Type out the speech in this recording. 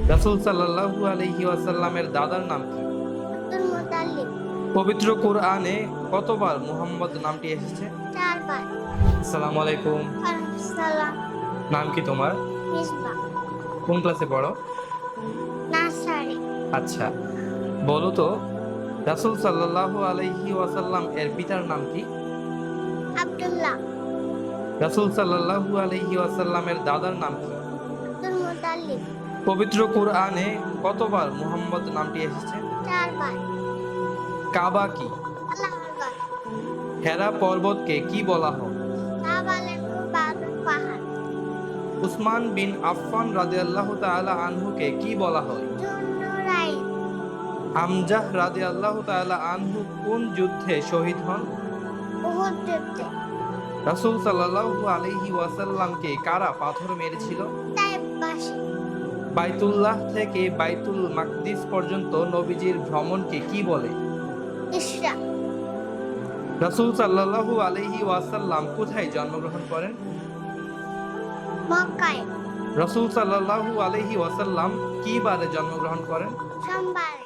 রাসূল সাল্লাল্লাহু আলাইহি ওয়াসাল্লামের দাদার নাম কি? আব্দুল মুতাল্লিব। পবিত্র কোরআনে কতবার মুহাম্মদ নামটি এসেছে? 4 বার। আসসালামু আলাইকুম। ওয়ালাইকুম সালাম। নাম কি তোমার? মিসবাহ। কোন ক্লাসে পড়ো? নার্সারি। আচ্ছা, বলো তো রাসূল সাল্লাল্লাহু আলাইহি ওয়াসাল্লাম এর পিতার নাম কি? আব্দুল্লাহ। রাসূল সাল্লাল্লাহু আলাইহি ওয়াসাল্লামের দাদার নাম কি? আব্দুল মুতাল্লিব। পবিত্র কোরআনে কতবার মুহাম্মদ নামটি এসেছে? 4 বার। কাবা কি? আল্লাহু আকবার। হেরা পর্বতকে কি বলা হয়? জাবালের মুবারক পাহাড়। উসমান বিন আফফান রাদিয়াল্লাহু তাআলা আনহুকে কি বলা হয়? জুন্নুরাইন। হামজাহ রাদিয়াল্লাহু তাআলা আনহু কোন যুদ্ধে শহীদ হন? উহুদ যুদ্ধে। রাসূল সাল্লাল্লাহু আলাইহি ওয়াসাল্লামকে কারা পাথর মেরেছিল? তায়েফবাসী। বাইতুল্লাহ থেকে বাইতুল মাকদিস পর্যন্ত নবীজির ভ্রমণকে কি বলে? ইসরা। রাসূল সাল্লাল্লাহু আলাইহি ওয়াসাল্লাম কোথায় জন্মগ্রহণ করেন? মক্কায়। রাসূল সাল্লাল্লাহু আলাইহি ওয়াসাল্লাম কি বারে জন্মগ্রহণ করেন? সোমবারে।